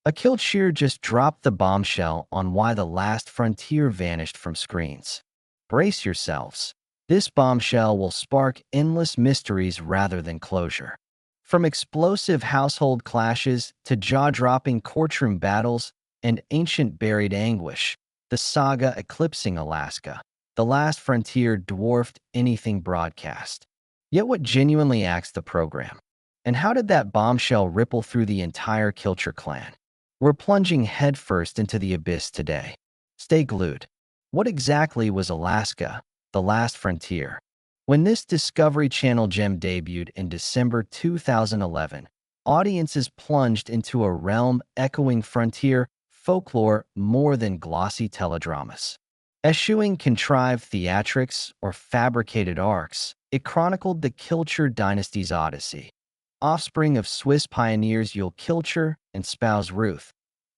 A Kilcher just dropped the bombshell on why the last frontier vanished from screens. Brace yourselves. This bombshell will spark endless mysteries rather than closure. From explosive household clashes to jaw-dropping courtroom battles and ancient buried anguish, the saga eclipsing Alaska, the last frontier dwarfed anything broadcast. Yet what genuinely axed the program? And how did that bombshell ripple through the entire Kilcher clan? We're plunging headfirst into the abyss today. Stay glued. What exactly was Alaska, the last frontier? When this Discovery Channel gem debuted in December 2011, audiences plunged into a realm echoing frontier folklore more than glossy teledramas. Eschewing contrived theatrics or fabricated arcs, it chronicled the Kilcher dynasty's odyssey. Offspring of Swiss pioneers Yule Kilcher and spouse Ruth,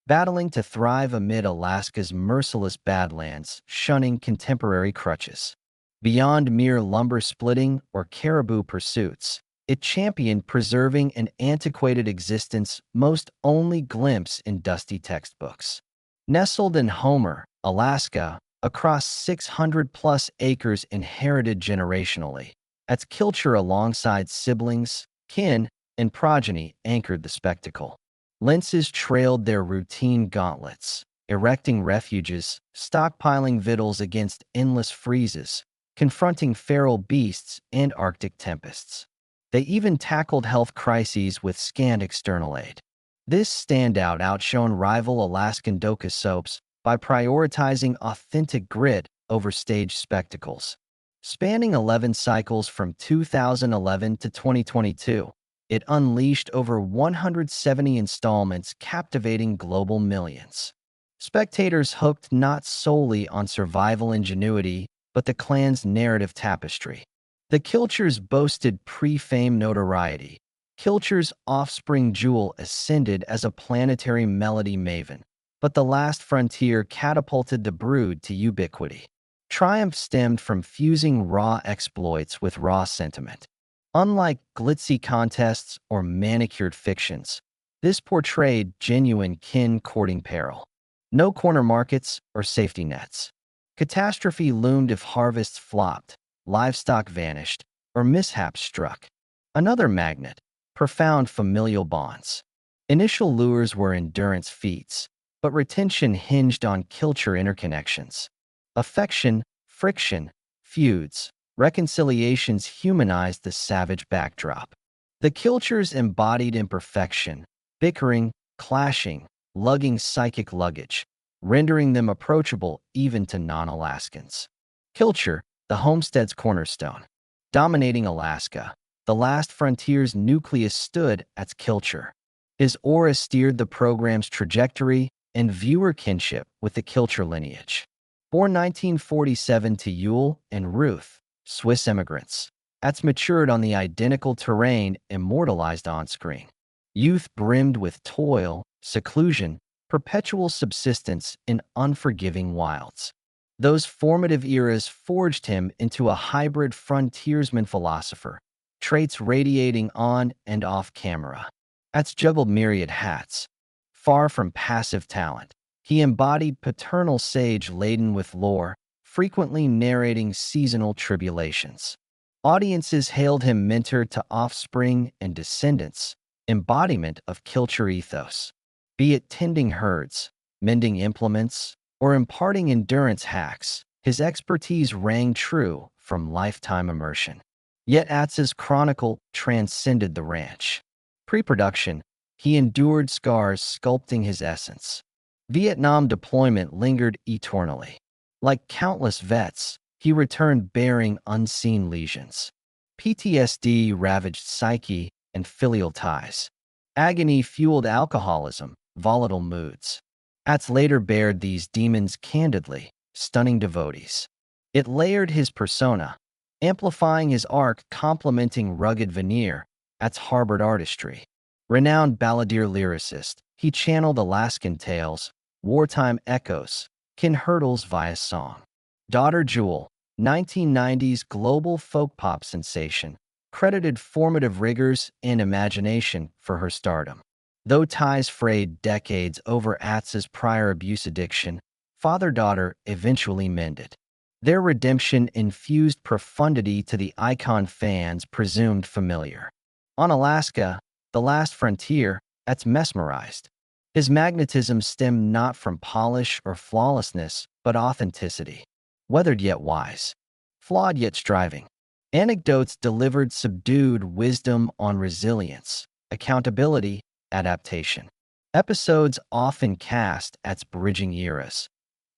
battling to thrive amid Alaska's merciless badlands, shunning contemporary crutches. Beyond mere lumber splitting or caribou pursuits, it championed preserving an antiquated existence most only glimpse in dusty textbooks. Nestled in Homer, Alaska, across 600-plus acres inherited generationally, as Kilcher alongside siblings, kin, and progeny anchored the spectacle. Lenses trailed their routine gauntlets, erecting refuges, stockpiling victuals against endless freezes, confronting feral beasts and Arctic tempests. They even tackled health crises with scant external aid. This standout outshone rival Alaskan doka soaps by prioritizing authentic grit over staged spectacles. Spanning 11 cycles from 2011 to 2022, it unleashed over 170 installments, captivating global millions. Spectators hooked not solely on survival ingenuity, but the clan's narrative tapestry. The Kilchers boasted pre-fame notoriety. Kilcher's offspring Jewel ascended as a planetary melody maven, but the last frontier catapulted the brood to ubiquity. Triumph stemmed from fusing raw exploits with raw sentiment. Unlike glitzy contests or manicured fictions, this portrayed genuine kin-courting peril. No corner markets or safety nets. Catastrophe loomed if harvests flopped, livestock vanished, or mishaps struck. Another magnet, profound familial bonds. Initial lures were endurance feats, but retention hinged on Kilcher interconnections. Affection, friction, feuds, reconciliations humanized the savage backdrop. The Kilchers embodied imperfection, bickering, clashing, lugging psychic luggage, rendering them approachable even to non-Alaskans. Kilcher, the homestead's cornerstone. Dominating Alaska, the last frontier's nucleus stood at Kilcher. His aura steered the program's trajectory and viewer kinship with the Kilcher lineage. Born 1947 to Yule and Ruth, Swiss immigrants, Ats matured on the identical terrain immortalized on-screen. Youth brimmed with toil, seclusion, perpetual subsistence in unforgiving wilds. Those formative eras forged him into a hybrid frontiersman philosopher, traits radiating on and off camera. Ats juggled myriad hats. Far from passive talent, he embodied paternal sage laden with lore, frequently narrating seasonal tribulations. Audiences hailed him mentor to offspring and descendants, embodiment of Kilcher ethos. Be it tending herds, mending implements, or imparting endurance hacks, his expertise rang true from lifetime immersion. Yet Ats's chronicle transcended the ranch. Pre-production, he endured scars sculpting his essence. Vietnam deployment lingered eternally. Like countless vets, he returned bearing unseen lesions. PTSD ravaged psyche and filial ties. Agony fueled alcoholism, volatile moods. Ats later bared these demons candidly, stunning devotees. It layered his persona, amplifying his arc, complementing rugged veneer, Ats harbored artistry. Renowned balladeer lyricist, he channeled Alaskan tales, wartime echoes, kin hurdles via song. Daughter Jewel, 1990s global folk pop sensation, credited formative rigors and imagination for her stardom. Though ties frayed decades over Atz's prior abuse addiction, father-daughter eventually mended. Their redemption infused profundity to the icon fans presumed familiar. On Alaska, the last frontier, Atz mesmerized. His magnetism stemmed not from polish or flawlessness, but authenticity. Weathered yet wise. Flawed yet striving. Anecdotes delivered subdued wisdom on resilience, accountability, adaptation. Episodes often cast as bridging eras,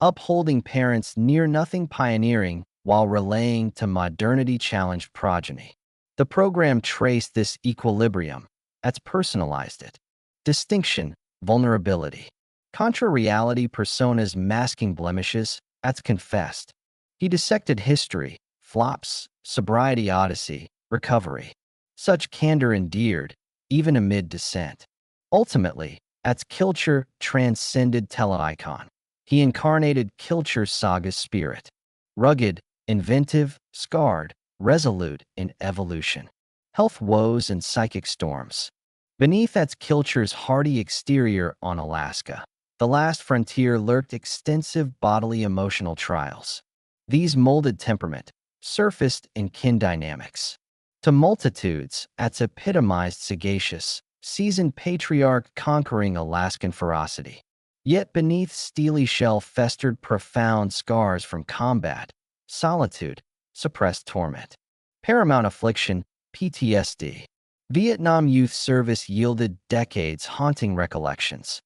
upholding parents' near-nothing pioneering while relaying to modernity-challenged progeny. The program traced this equilibrium, as personalized it. Distinction, vulnerability. Contra-reality personas masking blemishes, as confessed. He dissected history, flops, sobriety odyssey, recovery. Such candor endeared, even amid dissent. Ultimately, as Kilcher transcended tele-icon. He incarnated Kilcher's saga's spirit. Rugged, inventive, scarred, resolute in evolution. Health woes and psychic storms. Beneath that's Kilcher's hardy exterior on Alaska, the last frontier lurked extensive bodily emotional trials. These molded temperament, surfaced in kin dynamics. To multitudes, Atz epitomized sagacious, seasoned patriarch conquering Alaskan ferocity. Yet beneath steely shell festered profound scars from combat, solitude, suppressed torment. Paramount affliction, PTSD. Vietnam youth service yielded decades haunting recollections.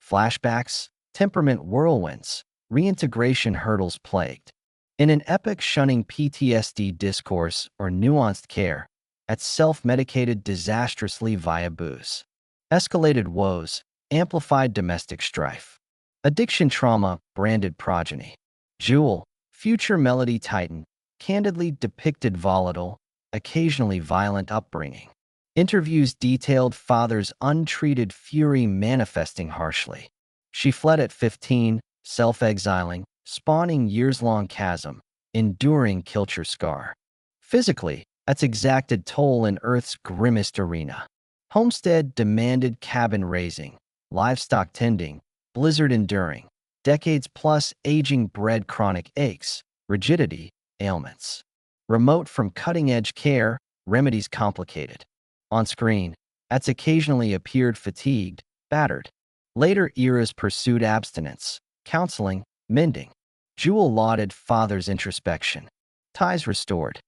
Flashbacks, temperament whirlwinds, reintegration hurdles plagued. In an epic shunning PTSD discourse or nuanced care, at self-medicated disastrously via booze. Escalated woes, amplified domestic strife. Addiction trauma, branded progeny. Jewel, future melody titan, candidly depicted volatile, occasionally violent upbringing. Interviews detailed father's untreated fury manifesting harshly. She fled at 15, self-exiling, spawning years-long chasm, enduring Kilcher scar. Physically, that's exacted toll in Earth's grimmest arena. Homestead demanded cabin raising, livestock tending, blizzard enduring, decades plus aging bred chronic aches, rigidity, ailments. Remote from cutting-edge care, remedies complicated. On screen, Atz occasionally appeared fatigued, battered. Later eras pursued abstinence, counseling, mending. Jewel lauded father's introspection. Ties restored.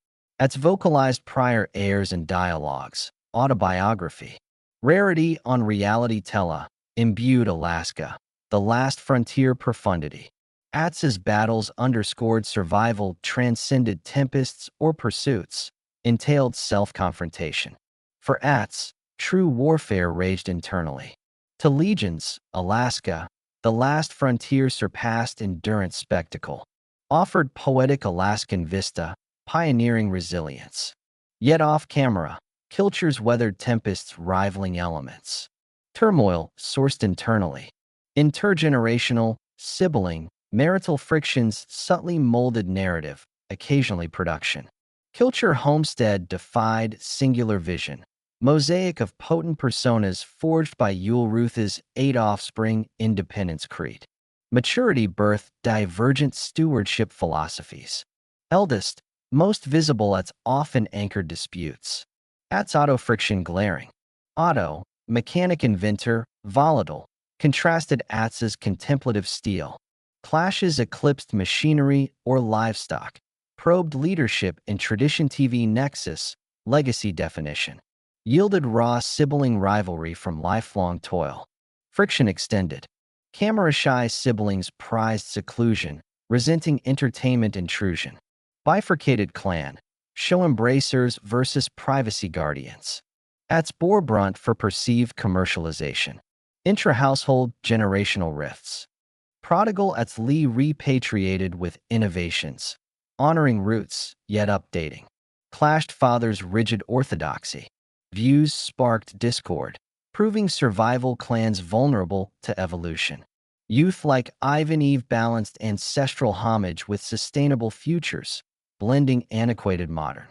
Atz vocalized prior airs and dialogues, autobiography. Rarity on reality tele, imbued Alaska, the last frontier profundity. Atz's battles underscored survival transcended tempests or pursuits, entailed self-confrontation. For Atz, true warfare raged internally. To legions, Alaska, the last frontier surpassed endurance spectacle, offered poetic Alaskan vista, pioneering resilience. Yet off-camera, Kilcher's weathered tempests rivaling elements. Turmoil sourced internally. Intergenerational, sibling, marital frictions subtly molded narrative, occasionally production. Kilcher homestead defied singular vision. Mosaic of potent personas forged by Yule Ruth's 8 offspring independence creed. Maturity birthed divergent stewardship philosophies. Eldest, most visible at often anchored disputes. Atz auto friction glaring. Otto, mechanic inventor, volatile, contrasted Atz's contemplative steel. Clashes eclipsed machinery or livestock. Probed leadership in tradition TV nexus, legacy definition. Yielded raw sibling rivalry from lifelong toil. Friction extended. Camera-shy siblings prized seclusion, resenting entertainment intrusion. Bifurcated clan. Show embracers versus privacy guardians. Atz bore brunt for perceived commercialization. Intra-household generational rifts. Prodigal Atz Lee repatriated with innovations. Honoring roots, yet updating. Clashed fathers' rigid orthodoxy. Views sparked discord, proving survival clans vulnerable to evolution. Youth like Ivan Eve balanced ancestral homage with sustainable futures, blending antiquated modern.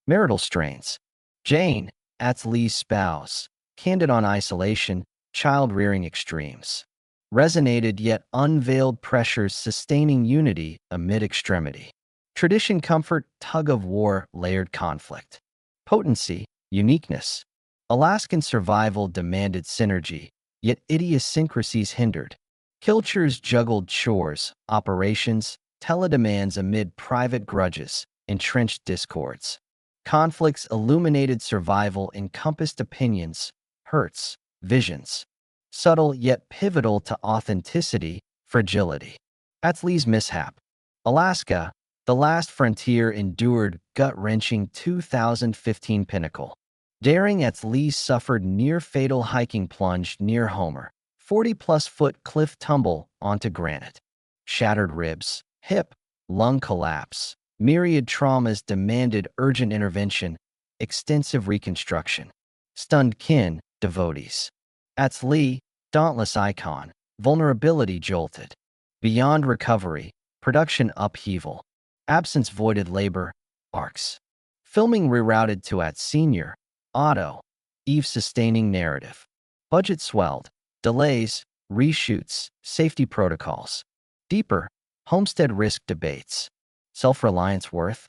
Marital strains. Jane, Atz Lee's spouse, candid on isolation, child-rearing extremes. Resonated yet unveiled pressures sustaining unity amid extremity. Tradition, comfort, tug-of-war, layered conflict. Potency, uniqueness. Alaskan survival demanded synergy, yet idiosyncrasies hindered. Kilchers juggled chores, operations, teledemands amid private grudges, entrenched discords. Conflicts illuminated survival, encompassed opinions, hurts, visions. Subtle yet pivotal to authenticity, fragility. Atley's mishap. Alaska, the last frontier, endured gut-wrenching 2015 pinnacle. Daring Atley suffered near-fatal hiking plunge near Homer, 40-plus foot cliff tumble onto granite. Shattered ribs, hip, lung collapse. Myriad traumas demanded urgent intervention, extensive reconstruction. Stunned kin, devotees. Atley, dauntless icon, vulnerability jolted. Beyond recovery, production upheaval. Absence voided labor, arcs. Filming rerouted to Senior, Otto, Eve sustaining narrative. Budget swelled, delays, reshoots, safety protocols. Deeper, homestead risk debates. Self-reliance worth?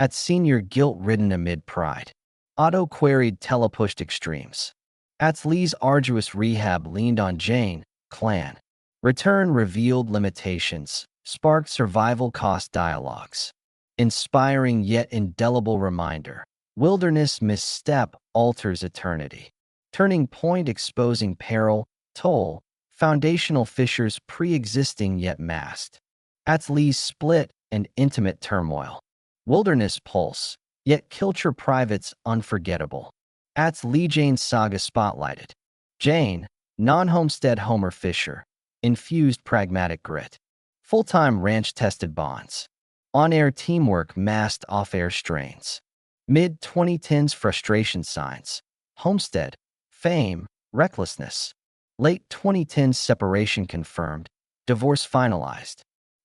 Senior guilt-ridden amid pride. Otto queried telepushed extremes. Atley's arduous rehab leaned on Jane, clan. Return revealed limitations, sparked survival cost dialogues. Inspiring yet indelible reminder. Wilderness misstep alters eternity. Turning point exposing peril, toll, foundational fissures pre-existing yet masked. Atley's split and intimate turmoil. Wilderness pulse, yet Kilcher privates unforgettable. Atley Jane's saga spotlighted. Jane, non-homestead Homer Fisher, infused pragmatic grit. Full-time ranch-tested bonds. On-air teamwork masked off-air strains. Mid-2010s frustration signs. Homestead, fame, recklessness. Late 2010s separation confirmed. Divorce finalized.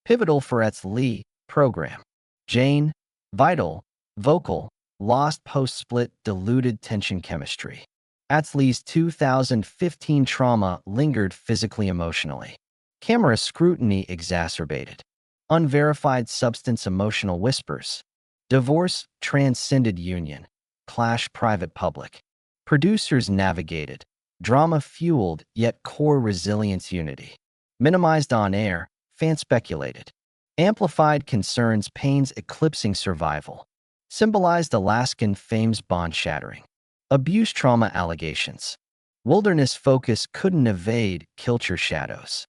Pivotal for Atley, program. Jane, vital, vocal, lost post-split diluted tension chemistry. Atley's 2015 trauma lingered physically emotionally. Camera scrutiny exacerbated. Unverified substance emotional whispers. Divorce transcended union. Clash private public. Producers navigated. Drama fueled yet core resilience unity. Minimized on air, fan speculated. Amplified concerns pains eclipsing survival. Symbolized Alaskan fame's bond shattering. Abuse trauma allegations. Wilderness focus couldn't evade Kilcher shadows.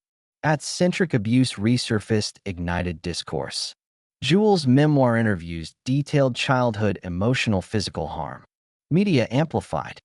Centric abuse resurfaced ignited discourse. Jewel's memoir interviews detailed childhood emotional physical harm. Media amplified.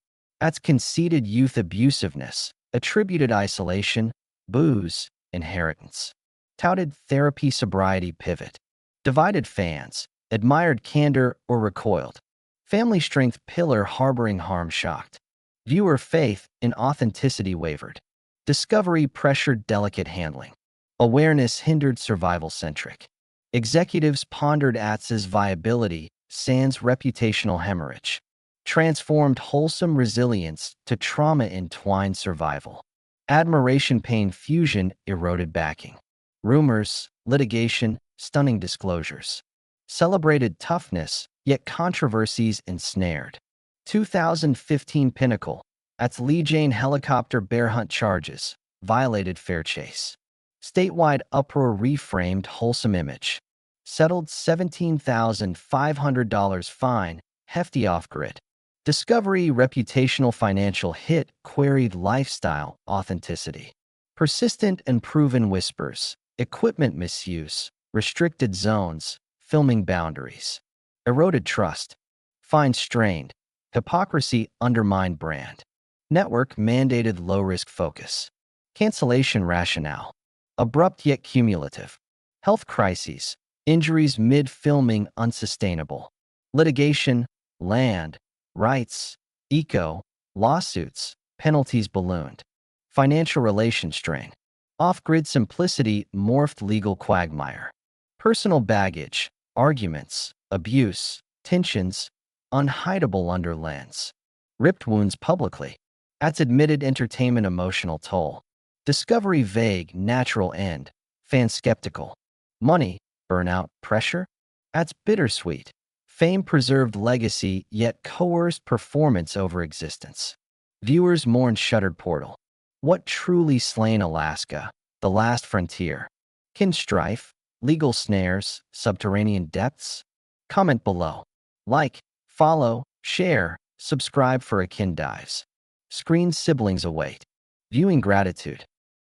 Conceded youth abusiveness, attributed isolation, booze, inheritance. Touted therapy sobriety pivot. Divided fans, admired candor or recoiled. Family strength pillar harboring harm shocked. Viewer faith in authenticity wavered. Discovery pressured delicate handling. Awareness hindered survival-centric. Executives pondered Atz's viability, sans reputational hemorrhage. Transformed wholesome resilience to trauma-entwined survival. Admiration pain fusion eroded backing. Rumors, litigation, stunning disclosures. Celebrated toughness, yet controversies ensnared. 2015 pinnacle. Atley Jane helicopter bear hunt charges. Violated fair chase. Statewide uproar reframed wholesome image. Settled $17,500 fine, hefty off-grid. Discovery reputational financial hit queried lifestyle authenticity. Persistent and proven whispers. Equipment misuse. Restricted zones. Filming boundaries. Eroded trust. Fine strained. Hypocrisy undermined brand. Network mandated low-risk focus. Cancellation rationale. Abrupt yet cumulative. Health crises. Injuries mid-filming unsustainable. Litigation. Land. Rights. Eco. Lawsuits. Penalties ballooned. Financial relation strain. Off-grid simplicity morphed legal quagmire. Personal baggage. Arguments. Abuse. Tensions. Unhideable under lens. Ripped wounds publicly. Adds admitted entertainment emotional toll. Discovery vague, natural end. Fan skeptical. Money, burnout, pressure. Adds bittersweet. Fame preserved legacy, yet coerced performance over existence. Viewers mourn shuttered portal. What truly slain Alaska? The last frontier. Kin strife, legal snares, subterranean depths? Comment below. Like, follow, share, subscribe for Akin Dives. Screen siblings await. Viewing gratitude.